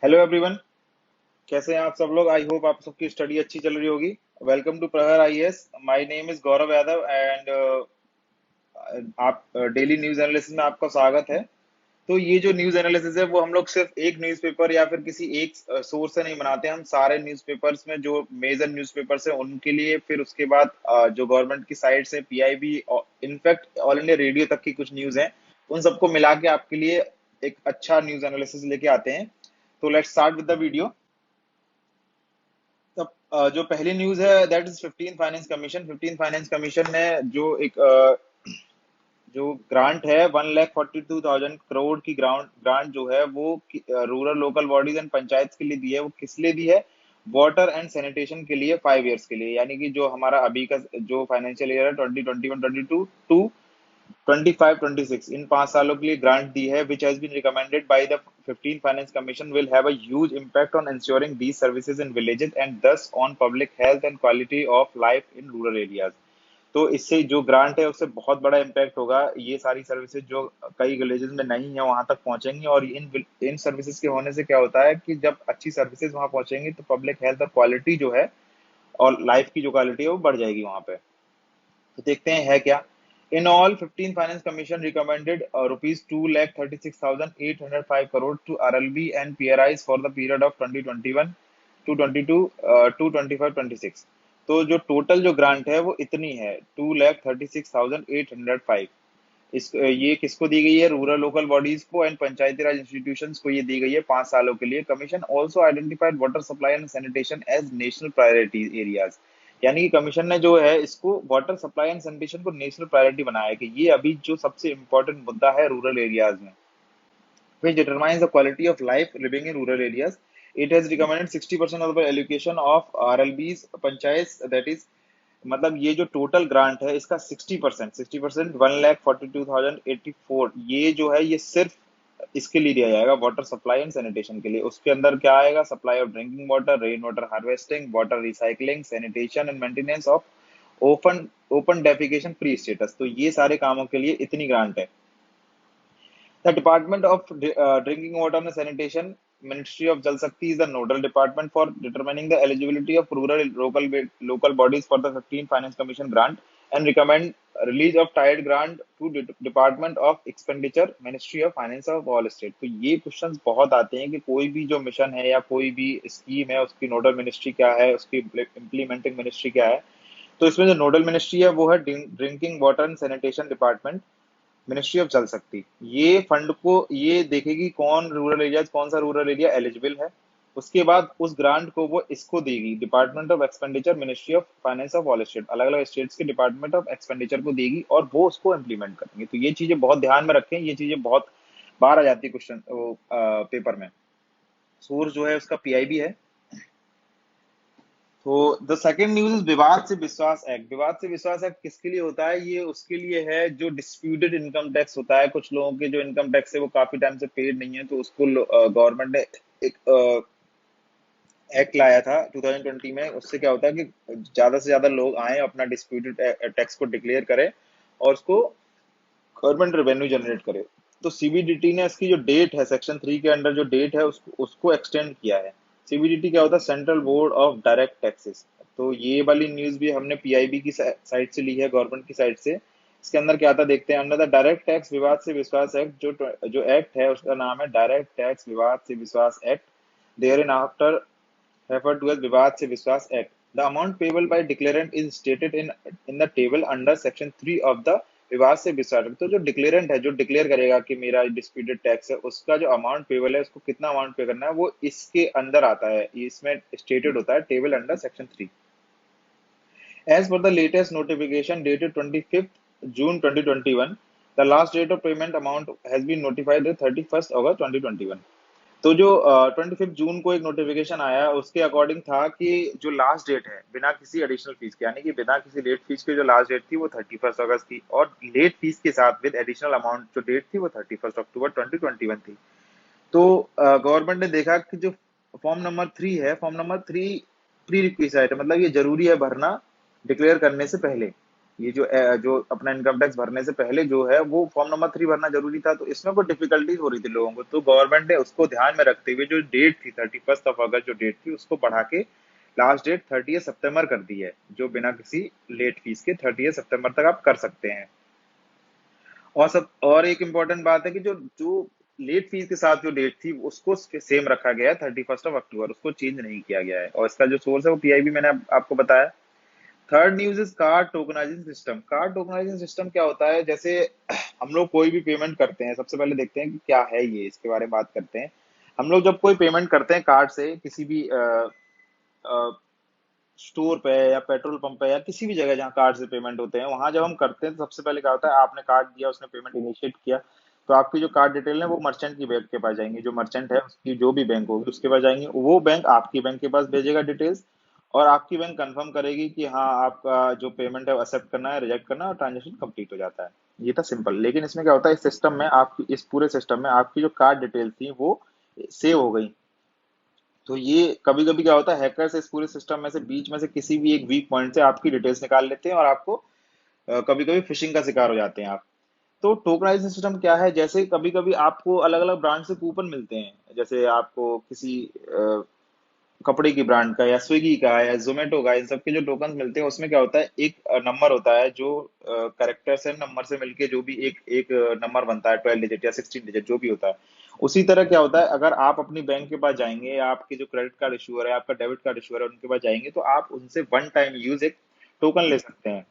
Hello everyone. कैसे हैं आप सब लोग? आई होप आप सबकी स्टडी अच्छी चल रही होगी। वेलकम टू प्रहर IAS. My name is Gaurav Yadav and आप डेली न्यूज एनालिसिस में आपका स्वागत है। तो ये जो न्यूज एनालिसिस है वो हम लोग सिर्फ एक न्यूज़पेपर या फिर किसी एक सोर्स से नहीं बनाते। हम सारे न्यूज़पेपर्स में जो मेजर न्यूज़पेपर्स हैं उनके लिए, फिर उसके बाद जो गवर्नमेंट की साइड से PIB, in fact all India radio तक की कुछ न्यूज हैं, उन सबको मिला के आपके लिए एक अच्छा न्यूज एनालिसिस लेके आते हैं। तो let's start with the video. तब जो पहली न्यूज है that is 15 finance commission. 15 finance commission ने जो एक जो ग्रांट है 1,42,000 करोड़ की ग्रांट जो है वो rural local bodies and panchayat के लिए दी है। वो किस लिए दी है? वाटर एंड सैनिटेशन के लिए 5 इयर्स के लिए, यानी कि जो हमारा अभी का जो फाइनेंशियल ईयर है 2021-22 टू 25-26, इन 5 सालों के लिए ग्रांट दी है, which has been recommended by the 15 Finance Commission will have a huge impact on ensuring these services in villages and thus on public health and quality of life in rural areas। तो इससे जो grant है उससे बहुत बड़ा impact होगा। ये सारी सर्विसेज जो कई विलेजेस में नहीं है वहां तक पहुंचेंगी, और इन सर्विसेज के होने से क्या होता है कि जब अच्छी सर्विसेज वहां पहुंचेंगी तो पब्लिक हेल्थ और क्वालिटी जो है और लाइफ की जो क्वालिटी है वो बढ़ जाएगी वहां पे। तो देखते हैं है क्या। In all 15 finance commission recommended rupees 2,36,805 crore to RLB and PRIs for the period of 2021 to 22 to 25-26। तो जो टोटल जो ग्रांट है वो इतनी है 2,36,805। ये किसको दी गई है? रूरल लोकल बॉडीज को एंड पंचायती राज इंस्टीट्यूशंस को ये दी गई है 5 सालों के लिए। Commission also identified water supply and sanitation as national priority areas. यानी कि कमीशन ने जो है इसको वाटर सप्लाई एंड सैनिटेशन को नेशनल प्रायोरिटी बनाया है कि ये अभी जो सबसे इंपॉर्टेंट मुद्दा है रूरल एरियाज में, which determines the quality of life living in rural areas. It has recommended 60% of the allocation of RLBs panchayat, that is मतलब ये जो टोटल ग्रांट है इसका 60%, 1,42,084, ये जो है ये सिर्फ इसके लिए दिया जाएगा, वाटर सप्लाई एंड सैनिटेशन के लिए। उसके अंदर क्या आएगा? Supply of drinking water, rain water harvesting, water recycling, sanitation and maintenance of open open defecation free status. तो ये सारे कामों के लिए इतनी ग्रांट है। The Department of Drinking Water and Sanitation, Ministry of Jal Shakti is the nodal department for determining the eligibility of rural local bodies for the 15 Finance Commission grant and recommend release of tied grant to Department of Expenditure, Ministry of Finance of all state। तो ये questions बहुत आते हैं कि कोई भी जो mission है या कोई भी स्कीम है उसकी नोडल मिनिस्ट्री क्या है, उसकी इम्प्लीमेंटिंग मिनिस्ट्री क्या है। तो इसमें जो नोडल मिनिस्ट्री है वो है drinking water and sanitation department, ministry of जल शक्ति। ये फंड को ये देखेगी कौन रूरल एरिया, कौन सा रूरल एरिया एलिजिबल है। उसके बाद उस ग्रांट को वो इसको देगी, department of expenditure, ministry of finance of all state, अलग अलग स्टेट्स के डिपार्टमेंट ऑफ एक्सपेंडिचर को देगी और वो उसको इम्प्लीमेंट करेंगे। तो ये चीजें बहुत ध्यान में रखें, ये चीजें बहुत बार आ जाती है क्वेश्चन पेपर में। सोर्स जो है उसका पीआईबी है। तो द सेकेंड न्यूज इज विवाद से विश्वास एक्ट। विवाद से विश्वास एक्ट किसके लिए होता है? ये उसके लिए है जो डिस्प्यूटेड इनकम टैक्स होता है। कुछ लोगों के जो इनकम टैक्स है वो काफी टाइम से पेड नहीं है, तो उसको गवर्नमेंट ने एक एक्ट लाया था 2020 में। उससे क्या होता है कि ज्यादा से ज्यादा लोग आए अपना डिस्प्यूटेड टैक्स को डिक्लेयर करें और उसको गवर्नमेंट रेवेन्यू जनरेट करे। तो सीबीडीटी ने इसकी जो डेट है सेक्शन 3 के अंडर जो डेट है उसको एक्सटेंड किया है। सीबीडीटी क्या होता है? Central board of direct taxes. तो ये वाली न्यूज भी हमने पीआईबी की साइड से ली है, गवर्नमेंट की साइड से। इसके अंदर क्या आता देखते हैं। Under the direct tax Vivad se Vishwas act, जो एक्ट है उसका नाम है direct tax Vivad se Vishwas act, hereinafter referred to as Vivad se Vishwas act. The amount payable by declarant is stated in the table under section 3 of the विवाद से विश्वास एक्ट। तो जो डिक्लेरेंट है, जो डिक्लेयर करेगा कि मेरा डिस्प्यूटेड टैक्स है, उसका जो अमाउंट पेबल है, उसको कितना अमाउंट पे करना है, वो इसके अंदर आता है, इसमें स्टेटेड होता है table under section 3। As per the latest notification dated 25th June 2021, the last date of payment amount has been notified at 31st August 2021। तो जो 25 जून को एक नोटिफिकेशन आया, उसके अकॉर्डिंग था कि जो लास्ट डेट है बिना किसी एडिशनल फीस के, यानी कि बिना किसी लेट फीस के जो लास्ट डेट थी वो 31 अगस्त थी, और लेट फीस के साथ विद एडिशनल अमाउंट जो डेट थी वो 31 अक्टूबर 2021 थी। तो गवर्नमेंट ने देखा कि जो फॉर्म नंबर 3 है, फॉर्म नंबर 3 प्री रिक्विजिट है, मतलब ये जरूरी है भरना डिक्लेयर करने से पहले। ये जो अपना इनकम टैक्स भरने से पहले जो है वो फॉर्म नंबर 3 भरना जरूरी था, तो इसमें कोई डिफिकल्टीज हो रही थी लोगों को, तो गवर्नमेंट ने उसको ध्यान में रखते हुए जो डेट थी 31 अगस्त जो डेट थी उसको बढ़ा के लास्ट डेट 30 सितंबर कर दी है, जो बिना किसी लेट फीस के 30 सितंबर तक आप कर सकते हैं। और एक इम्पोर्टेंट बात है कि जो जो लेट फीस के साथ जो डेट थी उसको सेम रखा गया है 31 अक्टूबर, उसको चेंज नहीं किया गया है, और इसका जो सोर्स है वो पीआईबी मैंने आपको बताया। Third news is card tokenizing system. Card tokenizing system क्या होता है, जैसे हम लोग कोई भी पेमेंट करते हैं, सबसे पहले देखते हैं कि क्या है ये, इसके बारे में बात करते हैं। हम लोग जब कोई पेमेंट करते हैं कार्ड से किसी भी स्टोर पे या पेट्रोल पंप पे या किसी भी जगह जहाँ कार्ड से पेमेंट होते हैं, वहां जब हम करते हैं तो सबसे पहले क्या होता है, आपने कार्ड दिया, उसने पेमेंट इनिशिएट किया, तो आपकी जो कार्ड डिटेल है वो मर्चेंट की बैंक के पास जाएंगी, जो मर्चेंट है उसकी जो भी बैंक होगी उसके पास जाएंगी, वो बैंक आपकी बैंक के पास भेजेगा डिटेल्स, और आपकी बैंक कंफर्म करेगी कि हाँ आपका जो पेमेंट है वो एक्सेप्ट करना है, रिजेक्ट करना है, और ट्रांजेक्शन कंप्लीट हो जाता है। ये था सिंपल। लेकिन इसमें क्या होता है, इस सिस्टम में आपकी, इस पूरे सिस्टम में आपकी जो कार्ड डिटेल थी वो सेव हो गई। तो ये कभी कभी क्या होता है, हैकर्स इस पूरे सिस्टम में से बीच में से किसी भी एक वीक पॉइंट से आपकी डिटेल्स निकाल लेते हैं और आपको कभी कभी फिशिंग का शिकार हो जाते हैं आप। तो टोकनाइजेशन सिस्टम क्या है, जैसे कभी कभी आपको अलग अलग ब्रांड से कूपन मिलते हैं, जैसे आपको किसी कपड़े की ब्रांड का या स्विगी का या जोमेटो का, इन सब के जो टोकन मिलते हैं उसमें क्या होता है, एक नंबर होता है जो करेक्टर्स है, नंबर से मिलके जो भी एक एक नंबर बनता है, 12 डिजिट या 16 डिजिट जो भी होता है। उसी तरह क्या होता है, अगर आप अपनी बैंक के पास जाएंगे या आपके जो क्रेडिट कार्ड इशूअर है, आपका डेबिट कार्ड इशूअर है, उनके पास जाएंगे तो आप उनसे वन टाइम यूज एक टोकन ले सकते हैं।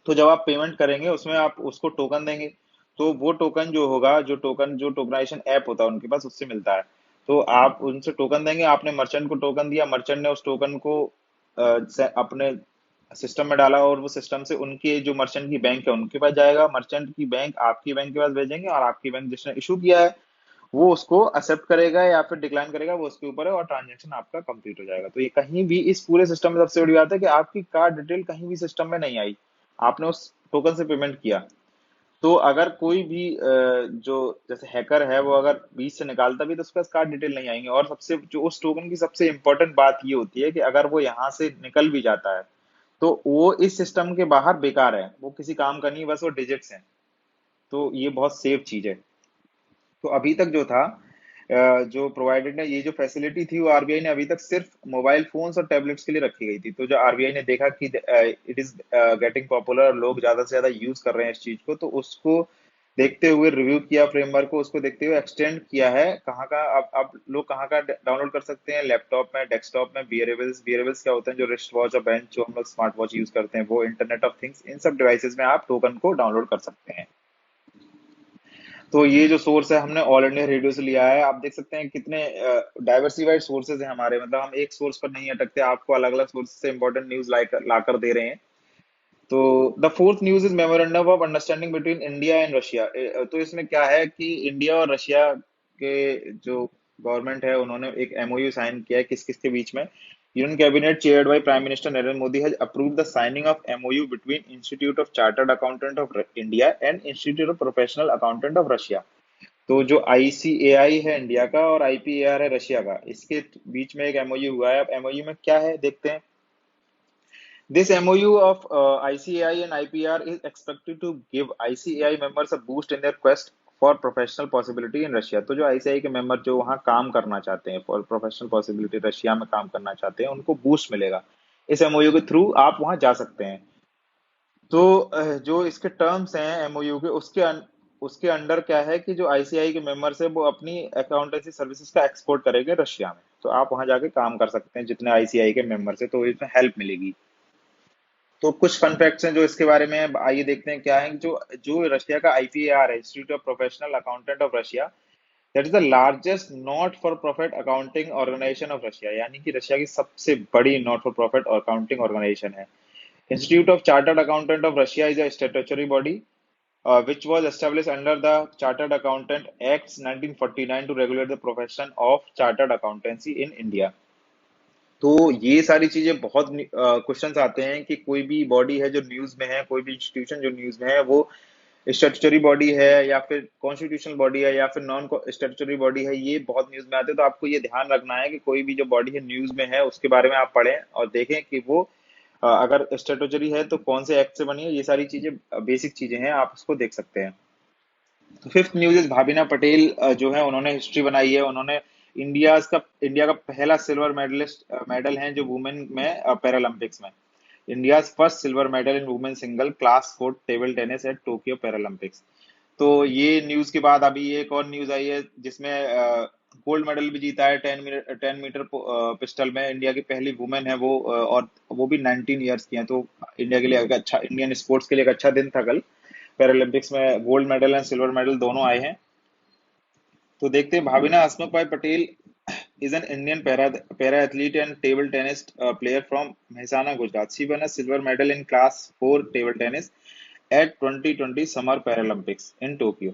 तो जब आप पेमेंट करेंगे उसमें आप उसको टोकन देंगे, तो वो टोकन जो होगा, जो टोकनाइजेशन ऐप होता है उनके पास, उससे मिलता है। तो आप उनसे टोकन देंगे, आपने मर्चेंट को टोकन दिया, मर्चेंट ने उस टोकन को अपने सिस्टम में डाला, और वो सिस्टम से उनके जो मर्चेंट की बैंक है उनके पास जाएगा, मर्चेंट की बैंक आपकी बैंक के पास भेजेंगे, और आपकी बैंक जिसने इशू किया है वो उसको एक्सेप्ट करेगा या फिर डिक्लाइन करेगा, वो उसके ऊपर है, और ट्रांजेक्शन आपका कंप्लीट हो जाएगा। तो ये कहीं भी इस पूरे सिस्टम में सबसे बड़ी बात है कि आपकी कार्ड डिटेल कहीं भी सिस्टम में नहीं आई, आपने उस टोकन से पेमेंट किया। तो अगर कोई भी जो जैसे हैकर है वो अगर बीच से निकालता भी तो उसके पास कार्ड डिटेल नहीं आएंगे, और सबसे जो उस टोकन की सबसे इंपॉर्टेंट बात ये होती है कि अगर वो यहाँ से निकल भी जाता है तो वो इस सिस्टम के बाहर बेकार है, वो किसी काम का नहीं, बस वो डिजिट्स हैं। तो ये बहुत सेफ चीज है। तो अभी तक जो था, जो प्रोवाइडेड ने ये जो फैसिलिटी थी वो आरबीआई ने अभी तक सिर्फ मोबाइल फोन्स और टैबलेट्स के लिए रखी गई थी। तो जो आरबीआई ने देखा कि इट इज गेटिंग पॉपुलर, लोग ज्यादा से ज्यादा यूज कर रहे हैं इस चीज को, तो उसको देखते हुए रिव्यू किया फ्रेमवर्क को, उसको देखते हुए एक्सटेंड किया है। कहाँ का अब लोग कहाँ का डाउनलोड कर सकते हैं, लैपटॉप में, डेस्कटॉप में, बियरेबल्स, बियरेबल्स क्या होते हैं, जो रिस्ट वॉच और बेंच जो हम लोग स्मार्ट वॉच यूज करते हैं, वो इंटरनेट ऑफ थिंग्स, इन सब डिवाइसेस में आप टोकन को डाउनलोड कर सकते हैं। तो ये जो सोर्स है हमने ऑल इंडिया रेडियो से लिया है। आप देख सकते हैं कितने डाइवर्सिफाइड सोर्सेज हैं हमारे, मतलब हम एक सोर्स पर नहीं अटकते, आपको अलग अलग सोर्स से इंपॉर्टेंट न्यूज लाकर दे रहे हैं। तो the fourth news is memorandum of understanding between India and Russia. तो इसमें क्या है कि इंडिया और रशिया के जो गवर्नमेंट है उन्होंने एक एमओयू साइन किया है, किस किस के बीच में। Union cabinet chaired by prime minister Narendra Modi has approved the signing off MOU between institute of chartered accountant of India and institute of professional accountant of Russia. तो जो आईसीएआई है इंडिया का और आईपीएआर है रशिया का, इसके बीच में एक एमओयू हुआ है। अब एमओयू में क्या है देखते हैं। This MOU of ICAI and IPR is expected to give ICAI members a boost in their quest for professional possibility in Russia। तो जो आईसीआई के मेंबर जो वहाँ काम करना चाहते हैं, फॉर प्रोफेशनल पॉसिबिलिटी रशिया में काम करना चाहते हैं, उनको बूस्ट मिलेगा। इस एमओयू के थ्रू आप वहाँ जा सकते हैं। तो जो इसके टर्म्स हैं एमओयू के, उसके अंडर क्या है कि जो आईसीआई के मेंबर्स है वो अपनी अकाउंटेंसी सर्विसेज का एक्सपोर्ट करेंगे रशिया में, तो आप वहाँ जाके काम कर सकते हैं जितने आईसीआई के मेंबर्स है, तो इसमें हेल्प मिलेगी। तो कुछ फन फैक्ट्स हैं जो इसके बारे में हैं, आइए देखते हैं क्या है। जो जो रशिया का आईपीएआर है, institute of professional accountant of Russia, that is the largest not for profit accounting organisation of Russia, यानी कि रशिया की सबसे बड़ी not for profit accounting organisation है। Institute of chartered accountant of Russia is a statutory body which was established under the Chartered Accountant Acts 1949 to regulate the profession of chartered accountancy in India। तो ये सारी चीजें बहुत questions आते हैं कि कोई भी बॉडी है जो न्यूज में है, कोई भी इंस्टीट्यूशन जो न्यूज में है, वो स्टैट्यूटरी बॉडी है या फिर कॉन्स्टिट्यूशनल बॉडी है या फिर नॉन स्टैट्यूटरी बॉडी है, ये बहुत न्यूज में आते हैं। तो आपको ये ध्यान रखना है कि कोई भी जो बॉडी है न्यूज में है उसके बारे में आप पढ़ें और देखें कि वो अगर स्टेटोचरी है तो कौन से एक्ट से बनी है, ये सारी चीजें बेसिक चीजें हैं, आप उसको देख सकते हैं। तो फिफ्थ न्यूज इज भाबिना पटेल, जो है उन्होंने हिस्ट्री बनाई है। उन्होंने इंडिया का पहला सिल्वर मेडल है जो वुमेन में पैरालंपिक्स में। India first silver medal in women single class court table tennis eight Tokyo Paralympics. तो ये न्यूज के बाद अभी एक और न्यूज आई है जिसमें गोल्ड मेडल भी जीता है 10 मीटर पिस्टल में। इंडिया की पहली वुमेन है वो, और वो भी 19 ईयर्स की है। तो इंडिया के लिए एक अच्छा, इंडियन स्पोर्ट्स के लिए एक अच्छा दिन था कल। पैरालंपिक्स में gold medal and silver medal दोनों आए हैं। तो देखते हैं, भाविना हसमुख भाई Patel is an Indian para athlete and table tennis player from Mehsana, Gujarat. She won a silver medal in class 4 table tennis at 2020 Summer Paralympics in Tokyo.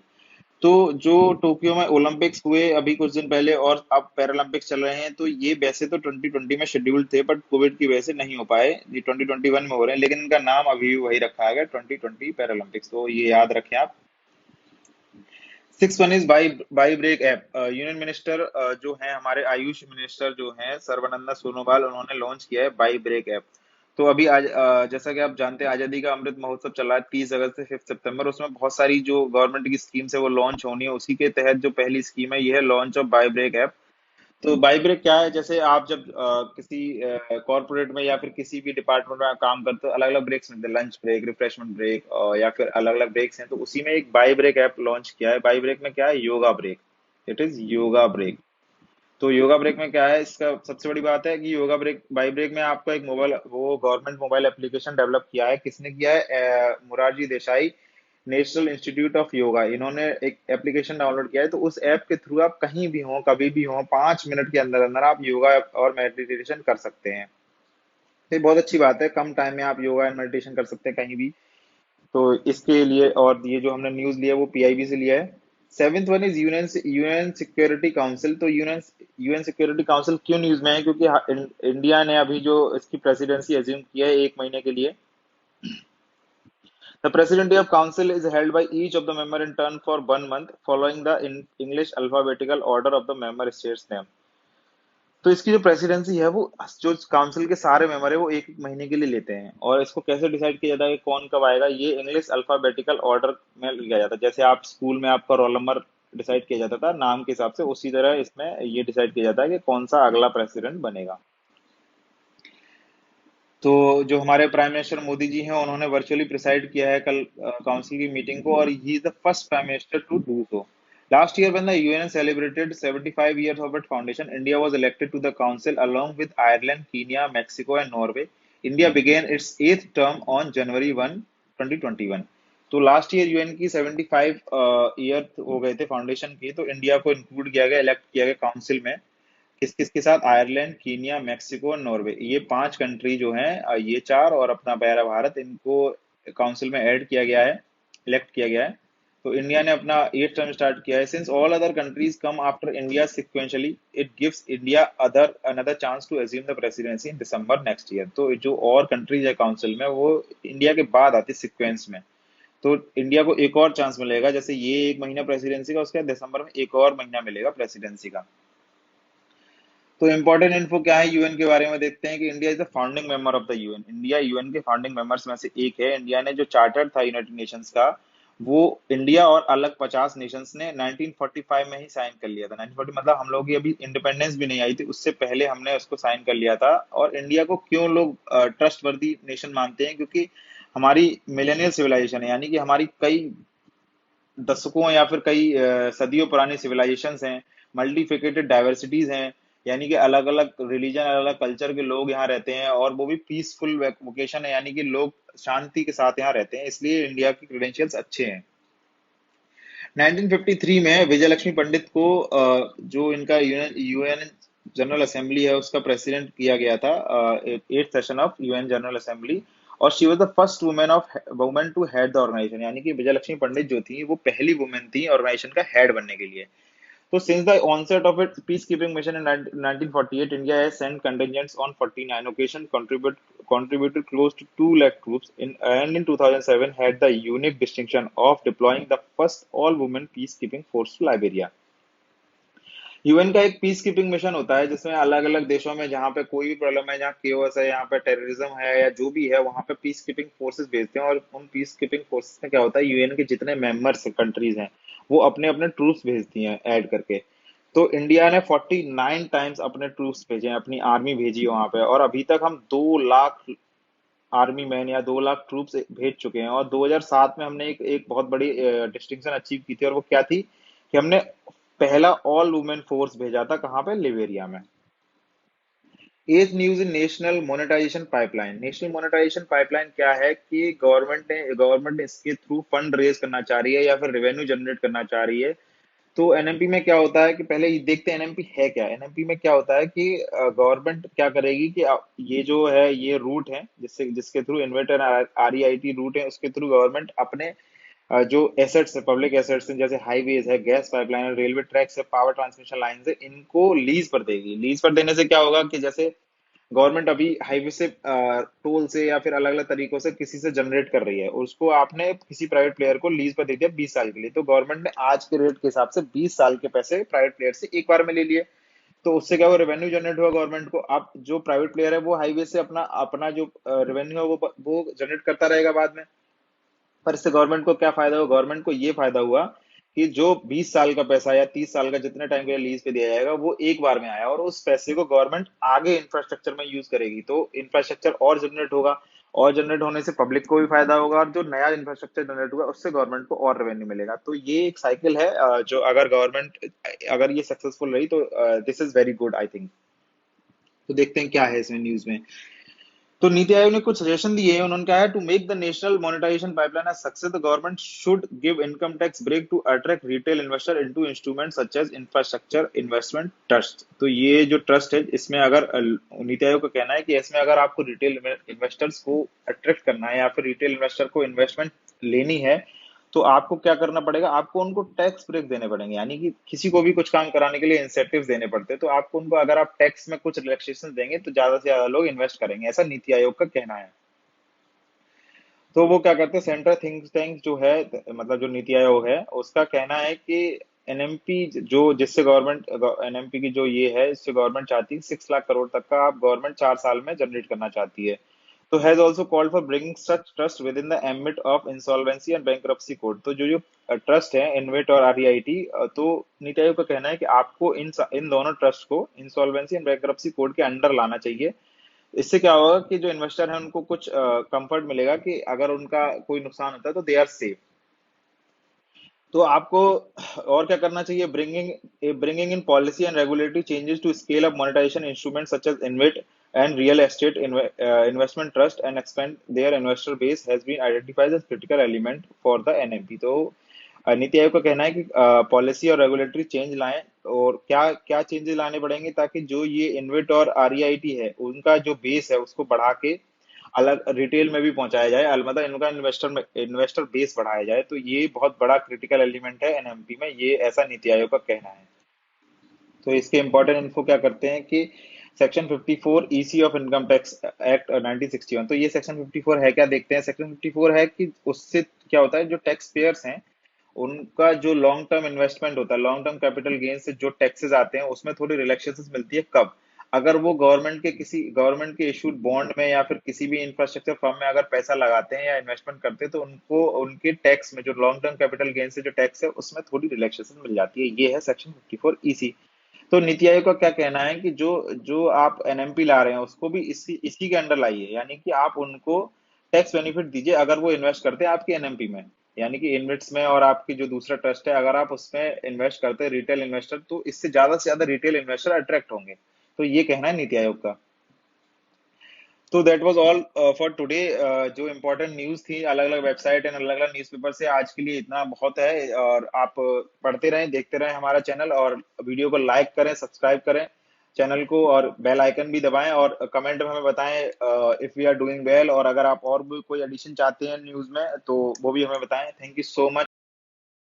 तो जो Tokyo में ओलंपिक्स हुए अभी कुछ दिन पहले और अब पैरालंपिक्स चल रहे हैं, तो ये वैसे तो 2020 में शेड्यूल थे, बट कोविड की वजह से नहीं हो पाए। ये 2021 में हो रहे हैं, लेकिन इनका नाम अभी भी वही रखा गया, 2020 पैरालंपिक्स। तो ये याद रखें आप। Six one is Y break app. Union minister जो है हमारे आयुष मिनिस्टर जो हैं सर्बानंद सोनोवाल, उन्होंने लॉन्च किया है बाई ब्रेक ऐप। तो अभी आज जैसा कि आप जानते हैं, आजादी का अमृत महोत्सव चल रहा है 30 अगस्त से 5 सितंबर। उसमें बहुत सारी जो गवर्नमेंट की स्कीम्स है वो लॉन्च होनी है। उसी के तहत जो पहली स्कीम है ये है launch of Y break app. तो बाई ब्रेक क्या है, जैसे आप जब किसी कॉर्पोरेट में या फिर किसी भी डिपार्टमेंट में काम करते हो, अलग अलग ब्रेक्स मिलते हैं, लंच ब्रेक, रिफ्रेशमेंट ब्रेक, या फिर अलग अलग ब्रेक्स हैं। तो उसी में एक बाई ब्रेक ऐप लॉन्च किया है। बाई ब्रेक में क्या है, yoga break. It is yoga break. तो योगा ब्रेक में क्या है, इसका सबसे बड़ी बात है कि योगा ब्रेक बाई ब्रेक में आपका एक मोबाइल, वो गवर्नमेंट मोबाइल एप्लीकेशन डेवलप किया है। किसने किया है, Morarji Desai national institute of yoga, इन्होंने एक एप्लीकेशन डाउनलोड किया है। तो उस ऐप के थ्रू आप कहीं भी हो, कभी भी हो, 5 मिनट के अंदर अंदर आप योगा और मेडिटेशन कर सकते हैं। तो ये बहुत अच्छी बात है, कम टाइम में आप योगा एंड मेडिटेशन कर सकते हैं कहीं भी। तो इसके लिए, और ये जो हमने न्यूज लिया है वो पीआईबी से लिया है। Seventh one is UN security council. तो यूएन सिक्योरिटी काउंसिल क्यों न्यूज में है, क्योंकि इंडिया ने अभी जो इसकी प्रेसिडेंसी अज्यूम किया है 1 महीने के लिए। The presidency of council is held by each of the member in turn for 1 month, following the English alphabetical order of the member states name. तो इसकी जो प्रेसिडेंसी है वो, जो काउंसिल के सारे मेंबर है वो एक एक महीने के लिए लेते हैं। और इसको कैसे डिसाइड किया जाता है कि कौन कब आएगा, ये इंग्लिश अल्फाबेटिकल ऑर्डर में लिया जाता है। जैसे आप स्कूल में आपका रोल नंबर डिसाइड किया जाता था नाम के हिसाब से, उसी तरह इसमें ये डिसाइड किया जाता है कि कौन सा अगला प्रेसिडेंट बनेगा। तो जो हमारे प्राइम मिनिस्टर मोदी जी हैं, उन्होंने वर्चुअली प्रिसाइड किया है कल काउंसिल की मीटिंग को, और he is the first prime minister to do so. Last year when the UN celebrated 75 years of its foundation, India was elected to the council along with Ireland, Kenya, Mexico and Norway. India began its 8th term on January 1, 2021। तो last year UN की 75 year हो गए थे foundation की, तो India को include किया गया, इलेक्ट किया गया काउंसिल में। किस किस के साथ, आयरलैंड, कीनिया, मेक्सिको और नॉर्वे, ये 5 कंट्री जो हैं, ये चार और अपना प्यारा भारत, इनको काउंसिल में ऐड किया गया है, इलेक्ट किया गया है। तो इंडिया ने अपना 8th टर्म स्टार्ट किया है। Since all other countries come after India sequentially, it gives India other another chance to assume the presidency in December next year. तो जो और कंट्रीज है काउंसिल में, वो इंडिया के बाद आती सिक्वेंस में। तो इंडिया को एक और चांस मिलेगा, जैसे ये 1 महीना प्रेसिडेंसी का, उसके बाद दिसंबर में एक और महीना मिलेगा प्रेसिडेंसी का। तो इम्पोर्टेंट इन्फो क्या है यूएन के बारे में, देखते हैं कि India is the founding member of the UN. India UN के फाउंडिंग मेंबर्स में से एक है। इंडिया ने जो चार्टर था यूनाइटेड नेशंस का, वो इंडिया और अलग 50 नेशंस ने 1945 में ही साइन कर लिया था। 1940 मतलब हम लोग की अभी इंडिपेंडेंस भी नहीं आई थी, उससे पहले हमने उसको साइन कर लिया था। और इंडिया को क्यों लोग ट्रस्ट वर्दी नेशन मानते हैं, क्योंकि हमारी मिलेनियल सिविलाइजेशन है, यानी कि हमारी कई दशकों या फिर कई सदियों पुरानी सिविलाइजेशंस हैं, मल्टीफेकेटेड डाइवर्सिटीज हैं, यानी कि अलग अलग रिलीजन, अलग अलग कल्चर के लोग यहाँ रहते हैं, और वो भी पीसफुल वोकेशन है, यानी कि लोग शांति के साथ यहाँ रहते हैं, इसलिए इंडिया की क्रेडेंशियल्स अच्छे हैं। 1953 में विजय लक्ष्मी पंडित को जो इनका यूएन जनरल असेंबली है उसका प्रेसिडेंट किया गया था, 8th session of UN general assembly. और she was the first women to head the organisation, यानी कि विजय लक्ष्मी पंडित जो थी वो पहली वुमेन थी ऑर्गेनाइजेशन का हेड बनने के लिए। So since the onset of its peacekeeping mission in 1948, India has sent contingents on 49 occasions, contributed close to 2 lakh troops, and in 2007 had the unique distinction of deploying the first all-women peacekeeping force to Liberia. UN का एक peace keeping mission होता है जिसमें अलग अलग देशों में जहाँ पे कोई भी प्रॉब्लम है, जहाँ केओस है, यहाँ पे टेररिज्म है या जो भी है, वहाँ पे पीस कीपिंग फोर्सेस भेजते हैं। और उन पीस कीपिंग फोर्सेस में क्या होता है, यूएन के जितने मेंबर्स कंट्रीज हैं वो अपने अपने ट्रूप्स भेजती हैं ऐड करके। तो इंडिया ने 49 टाइम्स अपने ट्रूप्स भेजे हैं, अपनी आर्मी भेजी है वहां पे, और अभी तक हम 2 लाख आर्मी मैन या 2 लाख ट्रूप्स भेज चुके हैं। और 2007 में हमने एक बहुत बड़ी डिस्टिंक्शन अचीव की थी, और वो क्या थी कि हमने पहला ऑल वुमेन फोर्स भेजा था, कहाँ पे, लिबेरिया में। As news in national monetisation pipeline. National monetisation pipeline क्या है कि गवर्नमेंट इसके थ्रू फंड रेज करना चाह रही है या फिर रेवेन्यू जनरेट करना चाह रही है। तो एनएमपी में क्या होता है कि पहले ये देखते हैं एनएमपी है क्या। एनएमपी में क्या होता है कि गवर्नमेंट क्या करेगी कि ये जो है ये रूट है जिससे जिसके थ्रू इन्वेटर आरईआईटी रूट है, उसके थ्रू गवर्नमेंट अपने जो एसेट्स है, पब्लिक एसेट्स हैं, जैसे हाईवेज है, गैस पाइपलाइन है, रेलवे ट्रैक्स है, पावर ट्रांसमिशन लाइन है, इनको लीज पर देगी। लीज पर देने से क्या होगा कि जैसे गवर्नमेंट अभी हाईवे से टोल से या फिर अलग अलग तरीकों से किसी से जनरेट कर रही है, उसको आपने किसी प्राइवेट प्लेयर को लीज पर दे दिया 20 साल के लिए, तो गवर्नमेंट ने आज के रेट के हिसाब से 20 साल के पैसे प्राइवेट प्लेयर से एक बार में ले लिए। तो उससे क्या हुआ, रेवेन्यू जनरेट हुआ गवर्नमेंट को। अब जो प्राइवेट प्लेयर है वो हाईवे से अपना अपना जो रेवेन्यू है वो जनरेट करता रहेगा बाद में। पर इससे गवर्नमेंट को क्या फायदा हुआ, गवर्नमेंट को ये फायदा हुआ कि जो 20 साल का पैसा या 30 साल का जितने टाइम के लिए लीज पे दिया जाएगा वो एक बार में आया, और उस पैसे को गवर्नमेंट आगे इंफ्रास्ट्रक्चर में यूज करेगी, तो इंफ्रास्ट्रक्चर और जनरेट होगा। और जनरेट होने से पब्लिक को भी फायदा होगा, और जो नया इंफ्रास्ट्रक्चर जनरेट होगा उससे गवर्नमेंट को और रेवेन्यू मिलेगा। तो ये एक साइकिल है, जो अगर गवर्नमेंट अगर ये सक्सेसफुल रही तो this is very good I think. तो देखते हैं क्या है इसमें न्यूज में। तो नीति आयोग ने कुछ सजेशन दिए हैं। उन्होंने कहा है, to make the national monetisation pipeline success the government should give income tax break to attract retail investor into instrument such as infrastructure investment trust. तो ये जो ट्रस्ट है इसमें अगर नीति आयोग का कहना है कि इसमें अगर आपको रिटेल इन्वेस्टर्स को अट्रैक्ट करना है या फिर रिटेल इन्वेस्टर को इन्वेस्टमेंट लेनी है, तो आपको क्या करना पड़ेगा, आपको उनको टैक्स ब्रेक देने पड़ेंगे। यानी कि किसी को भी कुछ काम कराने के लिए इंसेंटिव्स देने पड़ते हैं, तो आपको उनको अगर आप टैक्स में कुछ रिलैक्सेशन देंगे तो ज्यादा से ज्यादा लोग इन्वेस्ट करेंगे, ऐसा नीति आयोग का कहना है। तो वो क्या करते हैं, सेंट्रल थिंक टैंक जो है, मतलब जो नीति आयोग है उसका कहना है कि एनएमपी जो जिससे गवर्नमेंट एनएमपी की जो ये है, इससे गवर्नमेंट चाहती है 6 लाख करोड़ तक का आप गवर्नमेंट 4 साल में जनरेट करना चाहती है। तो has also called for bringing such trust with in the ambit of insolvency and bankruptcy code. तो जो जो ट्रस्ट है इनवेट और आरईआईटी, तो नीति आयोग का कहना है कि आपको इन दोनों ट्रस्ट को इंसॉल्वेंसी एंड बैंक्रप्सी कोड के अंडर लाना चाहिए। इससे क्या होगा कि जो इन्वेस्टर है उनको कुछ कंफर्ट मिलेगा कि अगर उनका कोई नुकसान होता है तो दे आर सेफ। तो आपको और क्या करना चाहिए, bringing in policy and regulatory changes to scale up monetisation instrument such as InvIT and real estate investment trust and expand their investor base has been identified as critical element for the NMP. तो नीति आयोग का कहना है कि policy और regulatory change लाएं, और क्या क्या चेंजेस लाने पड़ेंगे ताकि जो ये इन्वेट और आरईआईटी है उनका जो बेस है उसको बढ़ा के अलग रिटेल में भी पहुंचाया जाए, अलमदा इनका इन्वेस्टर बेस बढ़ाया जाए। तो ये बहुत बड़ा क्रिटिकल एलिमेंट है एनएमपी में, ये ऐसा नीति आयोग का कहना है। तो इसके इंपॉर्टेंट इन्फो क्या करते हैं कि section 54 EC of income tax act 1961। तो ये सेक्शन 54 है क्या, देखते हैं। सेक्शन 54 है कि उससे क्या होता है, जो टैक्स पेयर्स हैं उनका जो लॉन्ग टर्म इन्वेस्टमेंट होता है, लॉन्ग टर्म कैपिटल गेन से जो टैक्सेस आते हैं उसमें थोड़ी रिलैक्सेशन मिलती है। कब, अगर वो गवर्नमेंट के इशूड बॉन्ड में या फिर किसी भी इंफ्रास्ट्रक्चर फर्म में अगर पैसा लगाते हैं या इन्वेस्टमेंट करते हैं, तो उनको उनके टैक्स में जो लॉन्ग टर्म कैपिटल गेन से जो टैक्स है उसमें थोड़ी रिलैक्सेशन मिल जाती है। ये है सेक्शन 54 ईसी। तो नीति आयोग का क्या कहना है कि जो जो आप एनएमपी ला रहे हैं उसको भी इसी इसी के अंडर लाइए, यानी कि आप उनको टैक्स बेनिफिट दीजिए अगर वो इन्वेस्ट करते हैं आपके एनएमपी में। यानी कि इन्वेस्ट में, और आपकी जो दूसरा ट्रस्ट है अगर आप उसमें इन्वेस्ट करते हैं रिटेल इन्वेस्टर, तो इससे ज्यादा से ज्यादा रिटेल इन्वेस्टर अट्रैक्ट होंगे। तो ये कहना है नीति आयोग का। तो that was all for today. जो इम्पोर्टेंट न्यूज थी अलग अलग वेबसाइट एंड अलग अलग न्यूज़पेपर से, आज के लिए इतना बहुत है। और आप पढ़ते रहें, देखते रहें हमारा चैनल, और वीडियो को लाइक करें, सब्सक्राइब करें चैनल को, और बेल आइकन भी दबाएं, और कमेंट में हमें बताएं if we are doing well. और अगर आप और भी कोई एडिशन चाहते हैं न्यूज में तो वो भी हमें बताएं। Thank you so much.